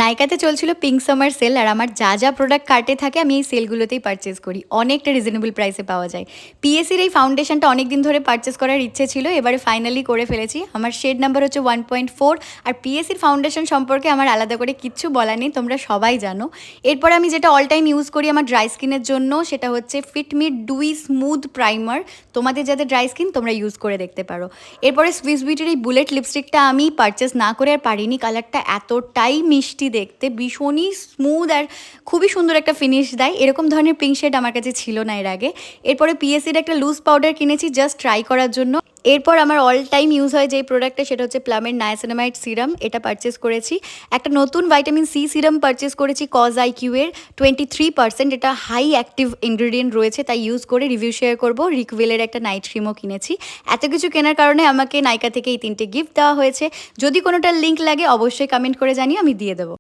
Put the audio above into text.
নাইকাতে চলছিল pink summer sell আর আমার যা যা প্রোডাক্ট কার্টে থাকে আমি এই সেলগুলোতেই পারচেস করি। অনেকটা রিজনেবল প্রাইসে পাওয়া যায়। পিএসির এই ফাউন্ডেশনটা অনেক দিন ধরে পারচেস করার ইচ্ছে ছিল, এবারে ফাইনালি করে ফেলেছি। আমার শেড নাম্বার হচ্ছে 1.4। আর পিএসির ফাউন্ডেশন সম্পর্কে আমার আলাদা করে কিচ্ছু বলা নেই, তোমরা সবাই জানো। এরপর আমি যেটা অল টাইম ইউজ করি আমার ড্রাই স্কিনের জন্য, সেটা হচ্ছে ফিটমি ডুই স্মুথ প্রাইমার। তোমাদের যাদের ড্রাই স্কিন তোমরা ইউজ করে দেখতে পারো। এরপরে সুইস বিউটির এই বুলেট লিপস্টিকটা আমি পারচেস না করে আর পারিনি। কালারটা এতটাই মিষ্টি দেখতে, ভীষণই স্মুথ আর খুবই সুন্দর একটা ফিনিশ দেয়। এরকম ধরনের পিঙ্ক শেড আমার কাছে ছিল না এর আগে। এরপরে পিএসির একটা লুজ পাউডার কিনেছি জাস্ট ট্রাই করার জন্য। এরপর আমার অল টাইম ইউজ হয় যে প্রোডাক্টটা, সেটা হচ্ছে প্লামের নায়াসিনামাইড সিরাম। এটা পারচেস করেছি। একটা নতুন ভাইটামিন সি সিরাম পারচেস করেছি কজ আইকিউ এর 23%। এটা হাই অ্যাক্টিভ ইনগ্রিডিয়েন্ট রয়েছে, তাই ইউজ করে রিভিউ শেয়ার করবো। রিকভেলের একটা নাইট ক্রিমও কিনেছি। এত কিছু কেনার কারণে আমাকে নাইকা থেকে এই 3টে গিফট দেওয়া হয়েছে। যদি কোনোটার লিঙ্ক লাগে অবশ্যই কমেন্ট করে জানিয়ে আমি দিয়ে দেবো।